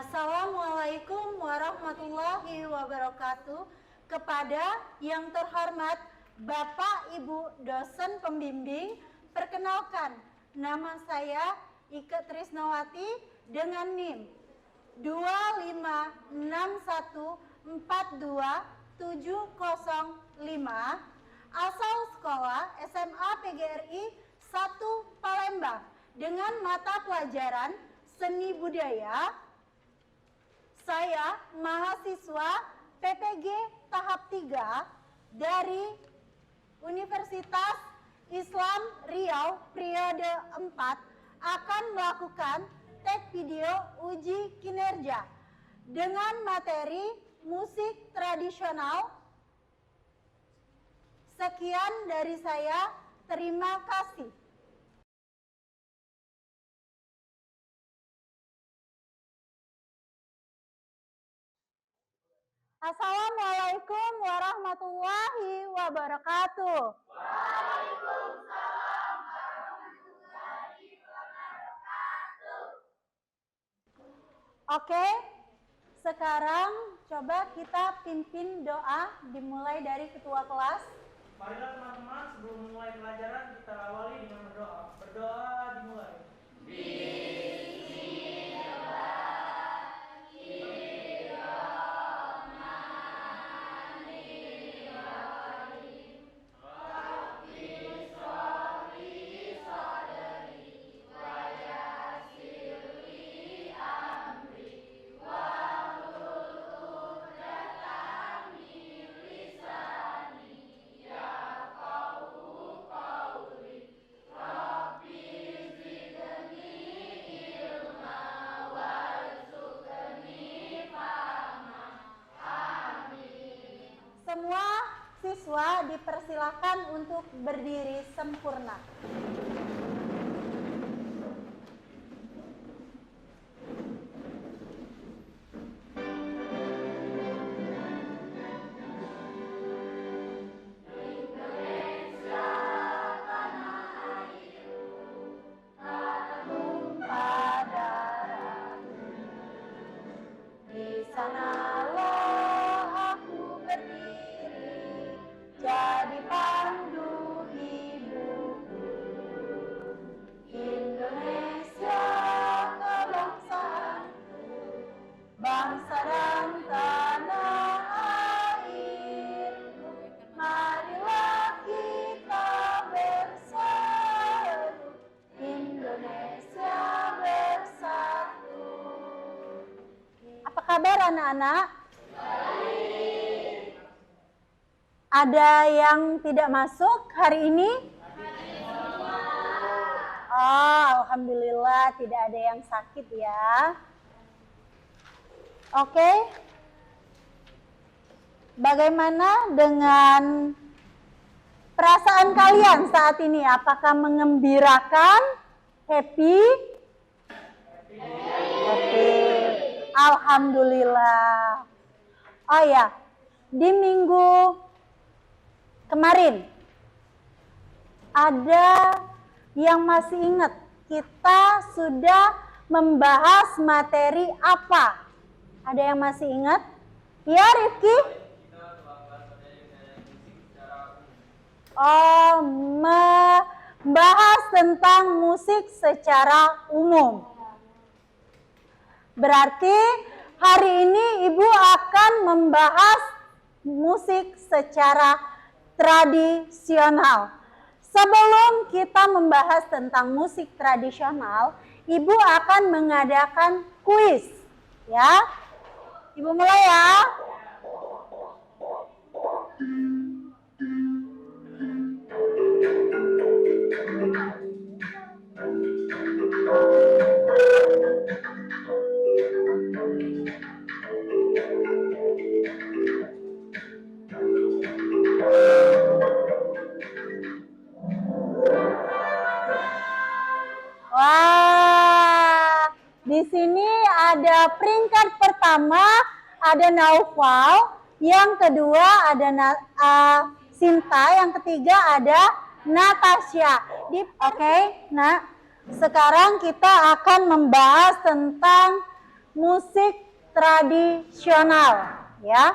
Assalamualaikum warahmatullahi wabarakatuh. Kepada yang terhormat Bapak Ibu dosen pembimbing, perkenalkan nama saya Ike Trisnawati dengan NIM 256142705, asal sekolah SMA PGRI 1 Palembang, dengan mata pelajaran Seni Budaya. Saya mahasiswa PPG tahap 3 dari Universitas Islam Riau periode 4 akan melakukan tes video uji kinerja dengan materi musik tradisional. Sekian dari saya, terima kasih. Assalamualaikum warahmatullahi wabarakatuh. Waalaikumsalam warahmatullahi wabarakatuh. Oke, sekarang coba kita pimpin doa dimulai dari ketua kelas. Marilah teman-teman, sebelum memulai pelajaran kita awali dengan berdoa. Berdoa dimulai. Semua siswa dipersilakan untuk berdiri sempurna. Di sanalah aku berdiri, jadi pandu hidupku. Indonesia kebangsaanku, bangsa dan tanah airku. Marilah kita bersatu, Indonesia bersatu. Apa kabar anak-anak? Baik. Ada yang tidak masuk hari ini? Oh, alhamdulillah tidak ada yang sakit ya. Oke. Bagaimana dengan perasaan kalian saat ini? Apakah mengembirakan? Happy? Happy. Alhamdulillah. Oh ya, di minggu kemarin ada yang masih ingat kita sudah membahas materi apa? Ada yang masih ingat? Ya, Rifki? Oh, membahas tentang musik secara umum. Berarti hari ini Ibu akan membahas musik secara tradisional. Sebelum kita membahas tentang musik tradisional, Ibu akan mengadakan kuis, ya. Ibu mulai ya. Wah, di sini ada peringkat pertama ada Naufal, yang kedua ada Sinta, yang ketiga ada Natasha. Oke, nah sekarang kita akan membahas tentang musik tradisional, ya.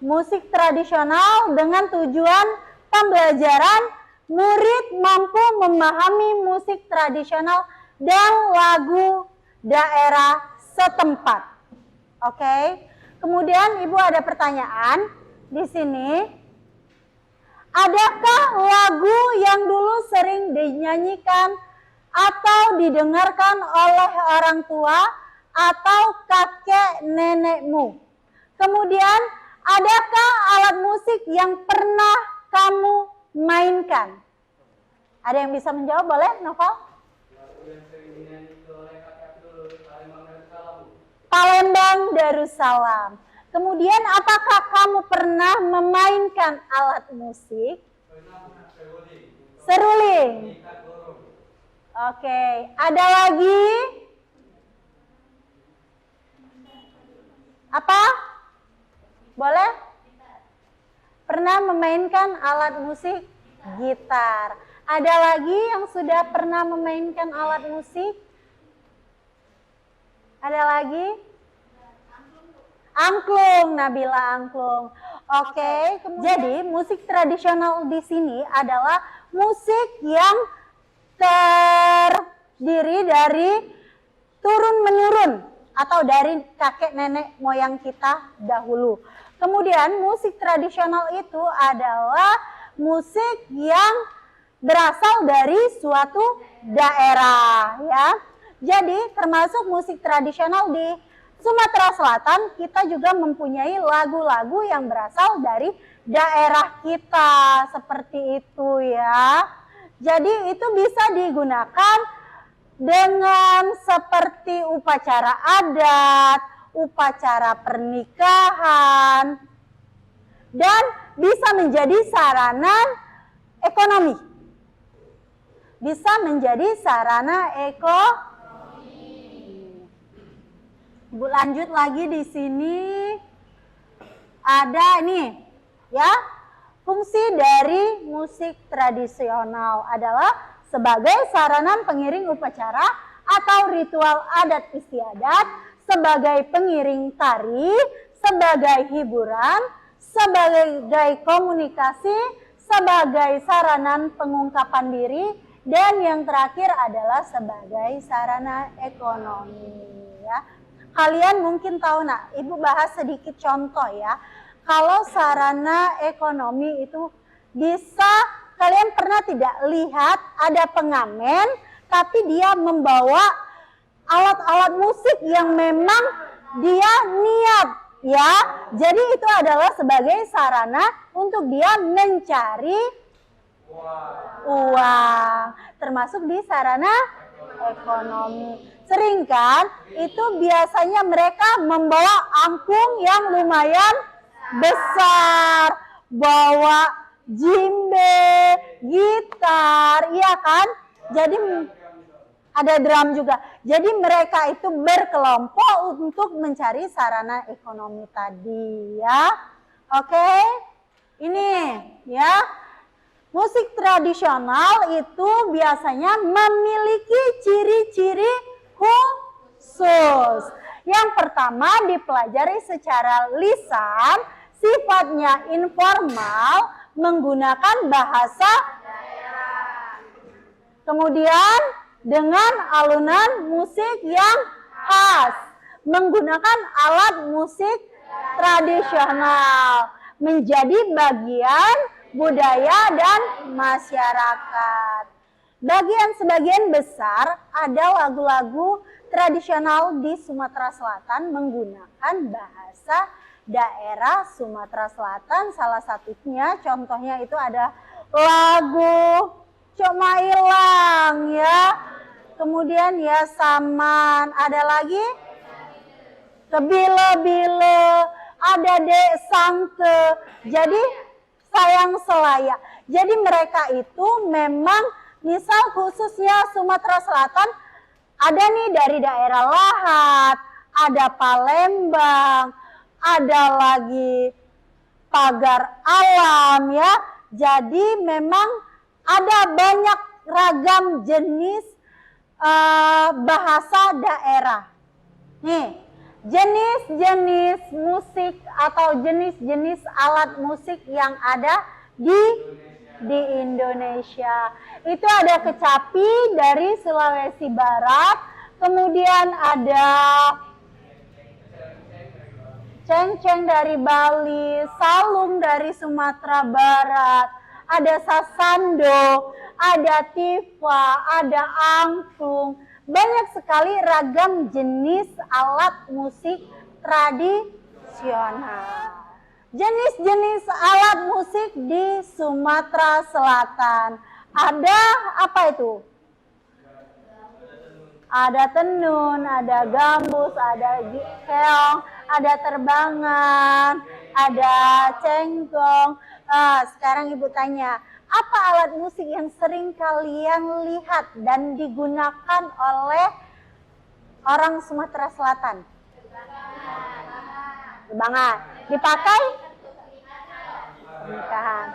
Musik tradisional dengan tujuan pembelajaran, murid mampu memahami musik tradisional dan lagu daerah setempat. Oke. Kemudian Ibu ada pertanyaan di sini. Adakah lagu yang dulu sering dinyanyikan atau didengarkan oleh orang tua atau kakek nenekmu? Kemudian, adakah alat musik yang pernah kamu mainkan? Ada yang bisa menjawab, boleh, Noval? Lagu yang sering dinyanyi oleh kakek dulu, Palembang Darussalam. Palembang Darussalam. Kemudian, apakah kamu pernah memainkan alat musik? Pernah seruling. Seruling. Ikat burung. Oke, ada lagi? Apa? Boleh? Pernah memainkan alat musik? Gitar. Ada lagi yang sudah pernah memainkan alat musik? Ada lagi? Angklung, Nabila angklung. Oke, jadi musik tradisional di sini adalah musik yang terdiri dari turun-menurun atau dari kakek nenek moyang kita dahulu. Kemudian musik tradisional itu adalah musik yang berasal dari suatu daerah, ya. Jadi termasuk musik tradisional di Sumatera Selatan, kita juga mempunyai lagu-lagu yang berasal dari daerah kita, seperti itu ya. Jadi itu bisa digunakan dengan seperti upacara adat, upacara pernikahan, dan bisa menjadi sarana ekonomi. Bisa menjadi sarana ekonomi. Bu, lanjut lagi di sini ada ini ya, fungsi dari musik tradisional adalah sebagai sarana pengiring upacara atau ritual adat istiadat, sebagai pengiring tari, sebagai hiburan, sebagai komunikasi, sebagai sarana pengungkapan diri, dan yang terakhir adalah sebagai sarana ekonomi ya. Kalian mungkin tahu, nah, Ibu bahas sedikit contoh ya. Kalau sarana ekonomi itu bisa, kalian pernah tidak lihat ada pengamen, tapi dia membawa alat-alat musik yang memang dia niat ya. Jadi itu adalah sebagai sarana untuk dia mencari uang, termasuk di sarana ekonomi. Sering kan, itu biasanya mereka membawa angklung yang lumayan besar, bawa djembe, gitar, iya kan? Jadi ada drum juga. Jadi mereka itu berkelompok untuk mencari sarana ekonomi tadi ya. Oke, ini ya. Musik tradisional itu biasanya memiliki ciri-ciri khusus. Yang pertama, dipelajari secara lisan, sifatnya informal, menggunakan bahasa daerah. Kemudian dengan alunan musik yang khas, menggunakan alat musik tradisional, menjadi bagian budaya dan masyarakat. Sebagian besar ada lagu-lagu tradisional di Sumatera Selatan menggunakan bahasa daerah Sumatera Selatan. Salah satunya contohnya itu ada lagu Cok Mailang ya. Kemudian ya Saman, ada lagi Kebile-bile, ada Dek Sangke. Jadi Sayang Selaya. Jadi mereka itu memang misal khususnya Sumatera Selatan ada nih dari daerah Lahat, ada Palembang, ada lagi Pagar Alam ya. Jadi memang ada banyak ragam jenis bahasa daerah. Nih, jenis-jenis musik atau jenis-jenis alat musik yang ada di Indonesia. Itu ada kecapi dari Sulawesi Barat, kemudian ada cengceng dari Bali, salung dari Sumatera Barat, ada sasando, ada tifa, ada angklung. Banyak sekali ragam jenis alat musik tradisional. Jenis-jenis alat musik di Sumatera Selatan. Ada apa itu? Ada tenun, ada gambus, ada keong, ada terbangan, ada cengkong. Sekarang Ibu tanya, apa alat musik yang sering kalian lihat dan digunakan oleh orang Sumatera Selatan? Terbangan. Dipakai? Pernikahan.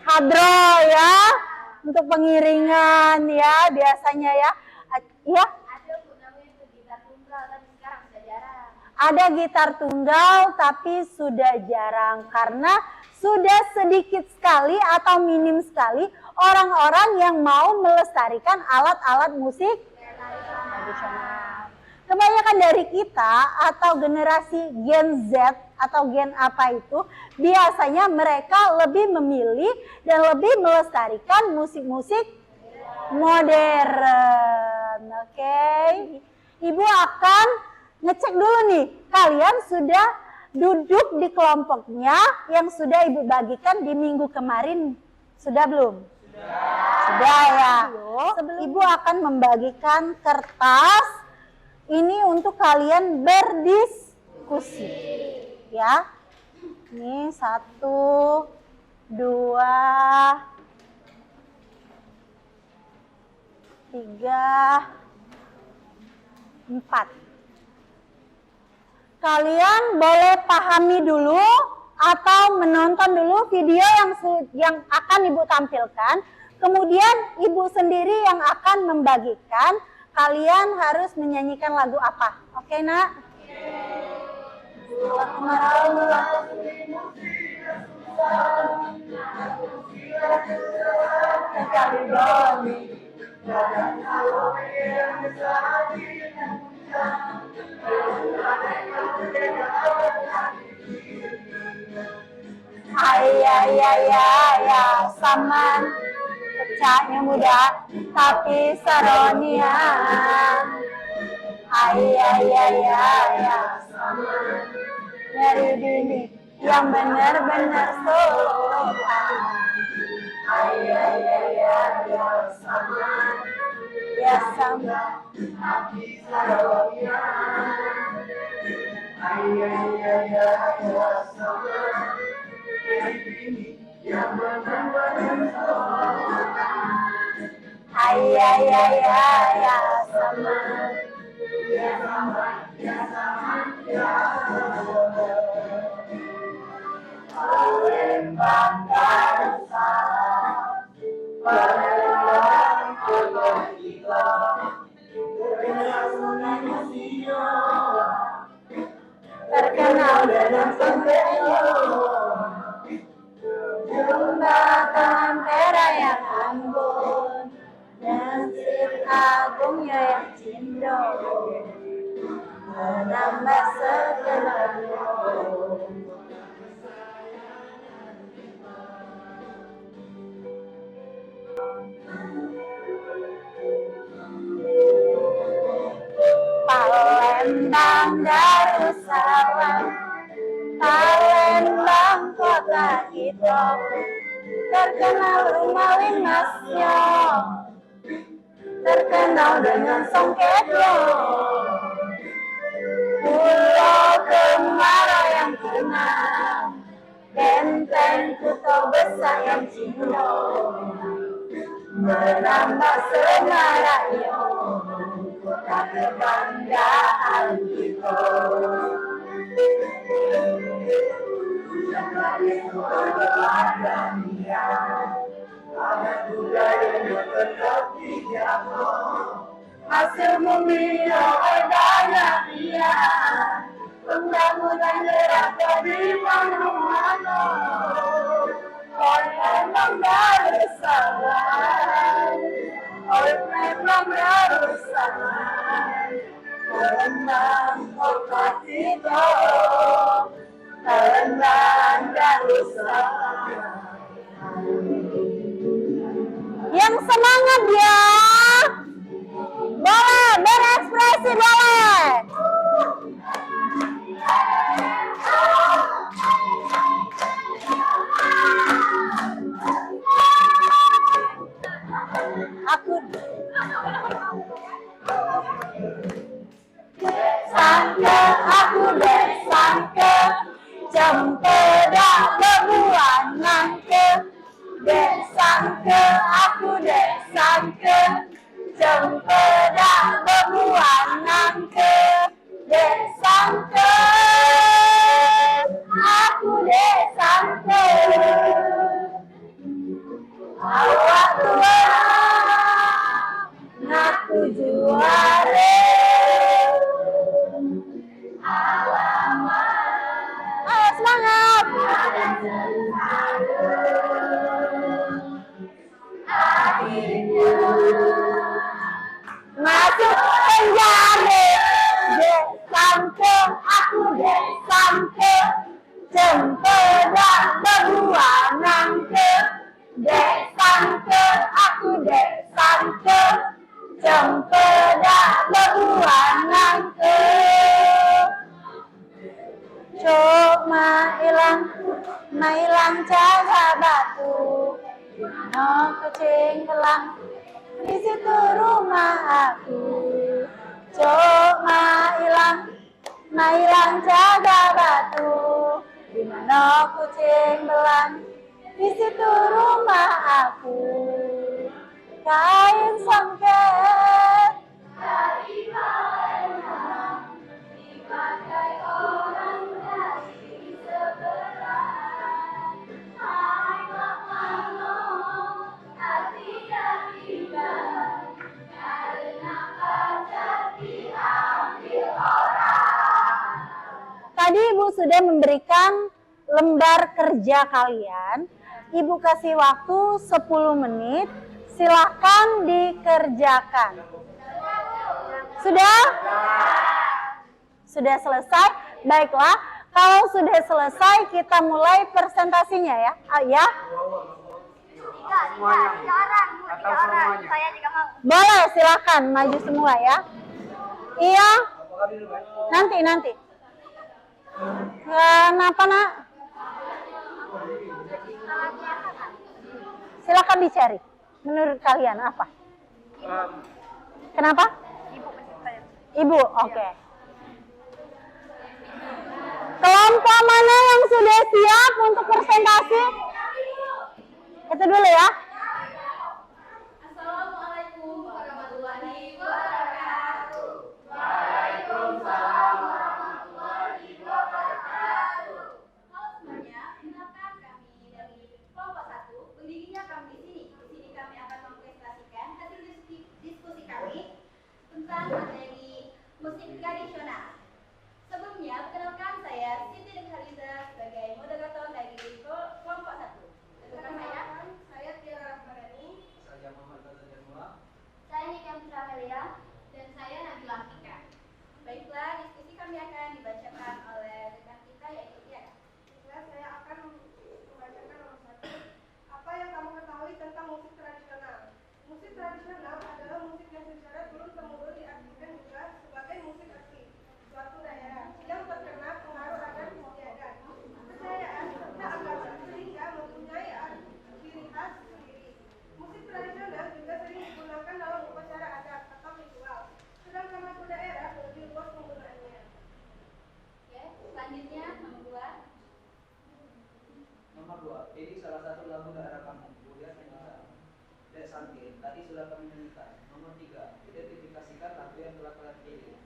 Hadro ya, untuk pengiringan ya biasanya ya. Ya. Ada gitar tunggal tapi sudah jarang karena sudah sedikit sekali atau minim sekali orang-orang yang mau melestarikan alat-alat musik tradisional. Kebanyakan dari kita atau generasi Gen Z atau Gen apa itu, biasanya mereka lebih memilih dan lebih melestarikan musik-musik modern. Oke. Ibu akan ngecek dulu nih, kalian sudah duduk di kelompoknya yang sudah Ibu bagikan di minggu kemarin. Sudah belum? Sudah ya. Ibu akan membagikan kertas ini untuk kalian berdiskusi. Ya. Ini 1, 2, 3, 4. Kalian boleh pahami dulu atau menonton dulu video yang akan Ibu tampilkan. Kemudian Ibu sendiri yang akan membagikan. Kalian harus menyanyikan lagu apa? Oke, Nak? Ayah, saman pecahnya muda tapi saronia. Ayah, saman nyari bini yang benar-benar sopan. Ayah, saman ya saman tapi saronia. Ayah, saman yang benar-benar sopan. Ayah, sama ya sama ya sama ya sama. Palembang Darussalam, Palembang kota kita, dengan museum terkenal dengan sempurna. Jembatan Perak yang anggun dan Sir Agungnya yang cindo menambah segenap Palembang Darussalam, Palembang kota kita, terkenal rumah linasnya, terkenal dengan songketnya. Pulau Kemarau yang tenang, benteng Kuto Besar yang cindo, menambah semaraknya kota kebanggaan kita. Anak budaya yang tetap dijaga, hasil bumi yang adanya dia, pembangunan neraka di mana-mana. Oh memang darussalam, oh memang darussalam, tenang kota kita, tenang darussalam. Yang semangat ya, boleh berekspresi boleh. Aku sangke, aku dek sangke, cempedak bebuan nangke. Dek sangke, aku dek sangke, cempedak bebuan nangke. Dek sangke, aku dek sangke, awak tua ngaku juara. Ayo semangat. Masuk penjara, dek sangke, aku dek sangke, cempedak bebuan nangke. Dek sangke, aku dek sangke, cempedak bebuan nangke. Cok mailang jaga batu, no kucing kelang, di situ rumah aku. Cok mailang jaga batu, di mana kucing belang, di situ rumah aku. Kain songket dari Palembang dipakai orang dari seberang. Hai Mak Mano, hati tertinggal karena pacar diambil orang. Tadi Ibu sudah memberikan lembar kerja kalian. Ibu kasih waktu 10 menit. Silakan dikerjakan. Sudah? Sudah selesai? Baiklah. Kalau sudah selesai, kita mulai presentasinya ya. Ya. Boleh, silakan maju semua ya. Iya. Nanti. Kenapa nak? Silakan dicari. Menurut kalian apa? Kenapa? Ibu, oke. Kelompok mana yang sudah siap untuk presentasi? Itu dulu ya. Assalamualaikum warahmatullahi wabarakatuh. Waalaikumsalam warahmatullahi wabarakatuh. Halo semuanya, kenalkan kami dari kelompok 1. Berdirinya kami di sini. Di sini kami akan mempresentasikan hasil diskusi kami tentang materi musik tradisional. Sebelumnya, perkenalkan saya Siti Nurhaliza sebagai moderator dari kelompok 1. Perkenalkan saya Tiara Rahmadani. Saya Muhammad Fazal Jamula. Saya Nika Putra Melia. Dan saya Nabila Atika. Baiklah, diskusi kami akan dibacakan oleh rekan kita yaitu Tiara. Saya akan membacakan nomor 1. Apa yang kamu ketahui tentang musik tradisional? Musik tradisional adalah musik yang secara turun-temurun diartikan juga sebagai musik asli suatu daerah yang terkena pengaruh adat istiadat, kepercayaan serta agama sehingga mempunyai ciri khas sendiri. Musik tradisional juga sering digunakan dalam upacara adat atau ritual, sedangkan lagu daerah lebih luas penggunaannya. Oke, selanjutnya nomor 2. Nomor 2, ini salah satu lagu daerah kampung. Kemudian Dek Santir, tadi sudah kami nyanyikan. Nomor 3, identifikasikan lagu yang telah kalian pilih.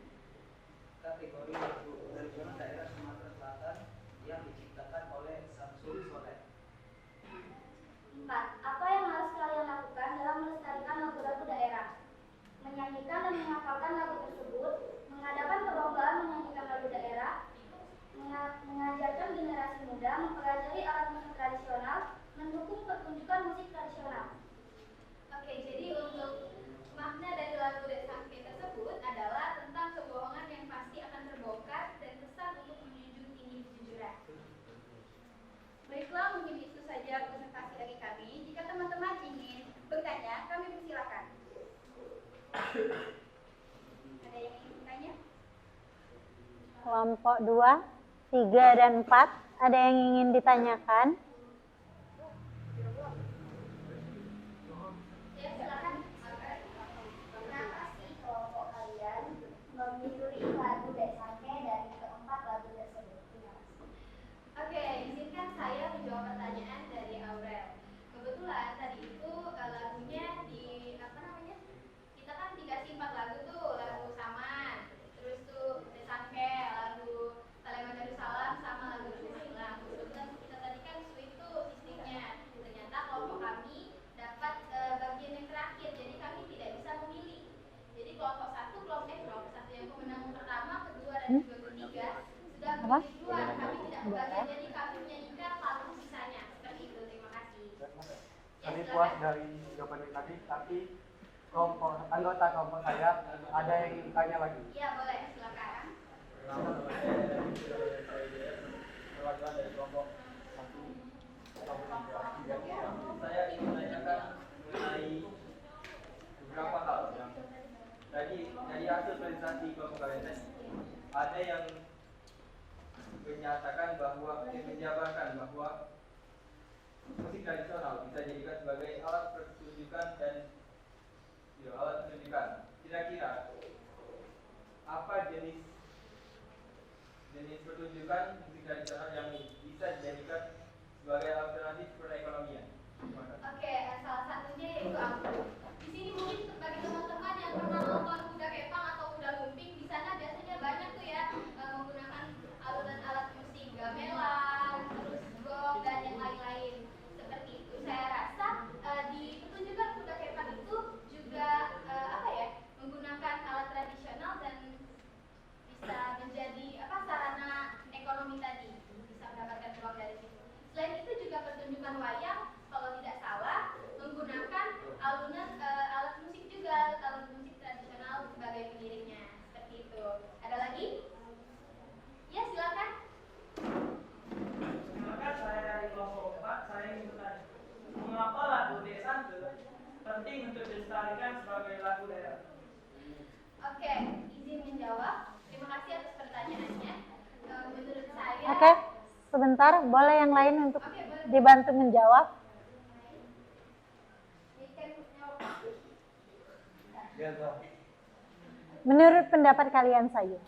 Kategori lagu tradisional daerah Sumatera Selatan yang diciptakan oleh Samsul Soleh. 4. Apa yang harus kalian lakukan dalam melestarikan lagu-lagu daerah? Menyanyikan dan pertunjukan musik tradisional. Oke, jadi untuk makna dari lagu Dek Sangke tersebut adalah tentang kebohongan yang pasti akan terbongkar dan pesan untuk menjunjung tinggi kejujuran. Baiklah, mungkin itu saja presentasi dari kami. Jika teman-teman ingin bertanya, kami persilakan. Ada yang ingin bertanya? Kelompok 2, 3, dan 4, ada yang ingin ditanyakan? Ya, silakan. Kenapa sih kelompok kalian memilih lagu Dek Sangke dari keempat lagu tersebut? Terima kasih. Oke, izinkan saya menjawab pertanyaan dari Aurel. Kebetulan tadi itu lagunya di apa namanya? Kita kan dikasih 4 lagu tuh, lagu Saman, terus tuh Dek Sangke, lagu Taleman Darussalam, sama lagu Silang. Kebetulan kita tadi kan sweet tuh sistemnya. Ternyata kelompok kami dapat bagian yang terakhir, jadi kami tidak bisa memilih. Jadi kelompok satu yang pemenang pertama, kedua, dan juga ketiga sudah memilih duluan. Kami tidak kebagian, jadi kami menyanyikan lagu sisanya. Seperti itu, terima kasih. Kami puas dari jawaban tadi, tapi anggota kelompok saya ada yang ingin tanya lagi. Iya, boleh, silakan. Perwakilan dari kelompok 1, kelompok 3. Saya ingin menanyakan mengenai beberapa hal yang dari hasil presentasi kelompok kalian tadi. Ada yang menyatakan bahwa menjabarkan bahwa musik tradisional bisa dijadikan sebagai alat pertunjukan dan alat pendidikan. Kira-kira apa jenis pertunjukan musik tradisional yang bisa dijadikan sebagai alternatif perekonomian? Oke, salah satunya yaitu angklung. Di sini mungkin bagi teman-teman yang pernah nonton kuda kepang atau kuda lumping, di sana biasanya banyak tuh ya menggunakan alunan alat musik gamelan, terus gong dan yang lain-lain seperti itu. Saya rasa di pertunjukan kuda kepang itu juga menggunakan alat tradisional dan bisa menjadi sarana ekonomi tadi, bisa mendapatkan uang dari situ. Selain itu juga pertunjukan wayang, kalau tidak salah, menggunakan alat musik juga, alat musik tradisional sebagai pengiringnya. Seperti itu. Ada lagi? Ya, silakan. Silakan, saya dari kelompok 4, saya ingin bertanya. Mengapa lagu Dek Sangke penting untuk dilestarikan sebagai lagu daerah? Oke, izin menjawab. Terima kasih atas pertanyaannya. Menurut saya. Oke, sebentar, boleh yang lain untuk dibantu menjawab? Menurut pendapat kalian saja.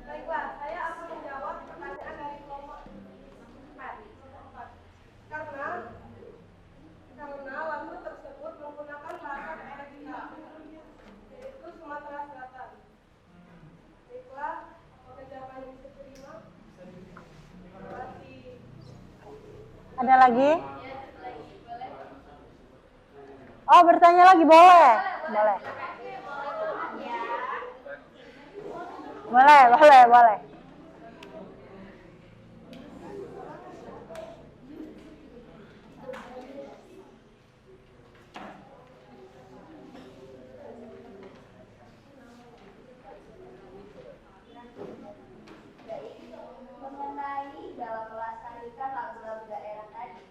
Baiklah, saya akan menjawab pertanyaan dari kelompok 4. Karena lagu tersebut menggunakan bahasa daerah kita, yaitu Sumatera Selatan. Baiklah, apakah jawabannya bisa terima? Terima kasih. Ada lagi? Ya, satu lagi, boleh? Oh, bertanya lagi, boleh? Boleh. Boleh. Mengenai dalam melestarikan lagu-lagu daerah tadi,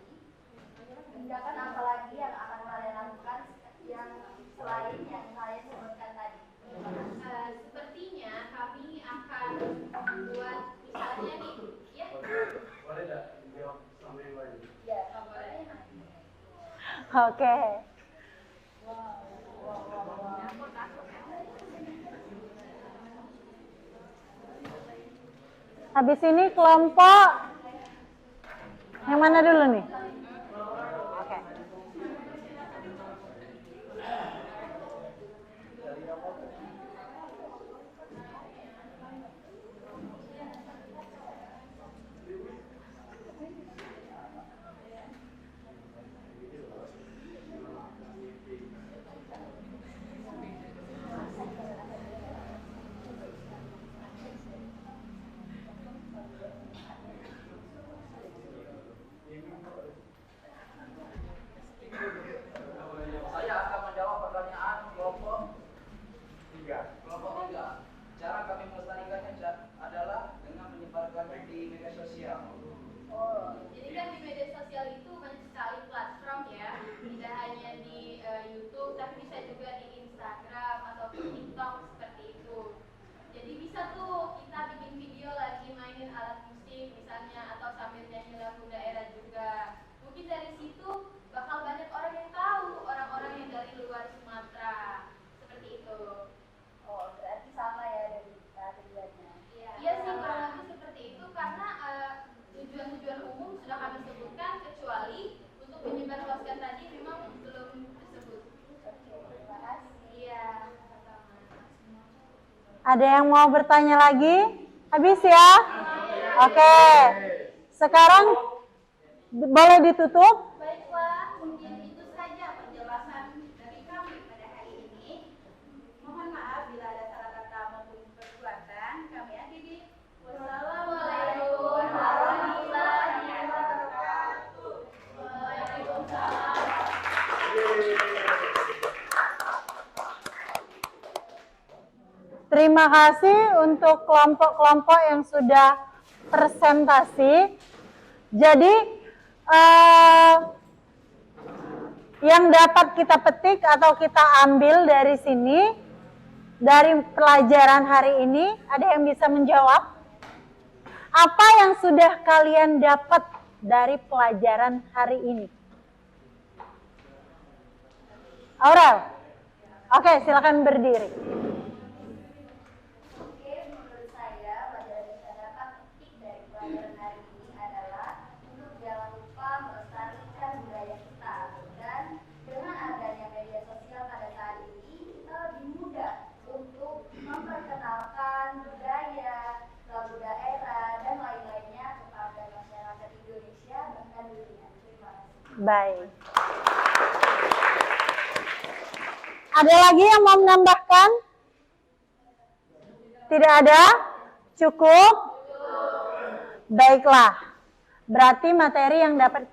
tindakan apa lagi yang akan kalian lakukan yang selain yang kalian sebutkan tadi? Sepertinya kami akan membuat misalnya nih, ya? Boleh tidak dijawab sama yang lain? Ya, boleh. Oke. Habis ini kelompok yang mana dulu nih? Oke. Ada yang mau bertanya lagi? Habis ya? Oke. Sekarang boleh ditutup? Baiklah, mungkin itu saja penjelasan dari kami pada hari ini. Mohon maaf bila ada salah kata maupun perbuatan. Kami akhiri. Wassalamualaikum warahmatullahi wabarakatuh. Waalaikumsalam. Terima kasih untuk kelompok-kelompok yang sudah presentasi. Jadi, yang dapat kita petik atau kita ambil dari sini, dari pelajaran hari ini, ada yang bisa menjawab? Apa yang sudah kalian dapat dari pelajaran hari ini? Aurel? Oke, silakan berdiri. Oke, menurut saya pelajaran yang saya dapat petik dari pelajaran hari ini adalah untuk jangan lupa melestarikan budaya kita, dan dengan adanya media sosial pada saat ini kita lebih mudah untuk memperkenalkan budaya, lagu daerah dan lain-lainnya kepada masyarakat Indonesia bahkan dunia. Terima kasih. Baik. Ada lagi yang mau menambahkan? Tidak ada? Cukup? Baiklah. Berarti materi yang dapat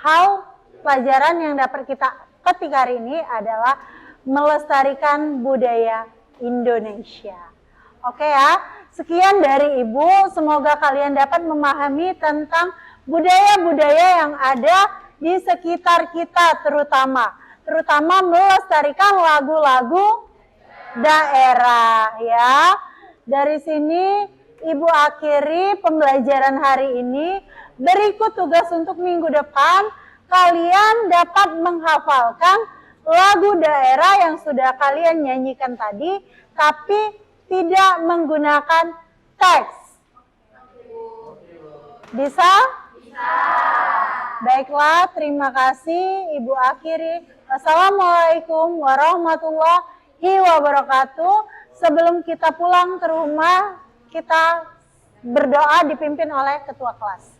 hal pelajaran yang dapat kita petik hari ini adalah melestarikan budaya Indonesia. Oke ya. Sekian dari Ibu. Semoga kalian dapat memahami tentang budaya-budaya yang ada di sekitar kita terutama melestarikan lagu-lagu daerah ya. Dari sini Ibu akhiri pembelajaran hari ini. Berikut tugas untuk minggu depan, kalian dapat menghafalkan lagu daerah yang sudah kalian nyanyikan tadi, tapi tidak menggunakan teks. Bisa? Bisa. Baiklah, terima kasih. Ibu akhiri. Assalamualaikum warahmatullahi wabarakatuh. Sebelum kita pulang ke rumah, kita berdoa dipimpin oleh ketua kelas.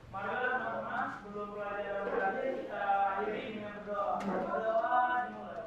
Marilah teman-teman, sebelum pelajaran berakhir kita akhiri dengan berdoa. Berdoa dimulai.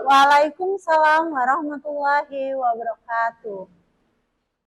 Waalaikumsalam warahmatullahi wabarakatuh.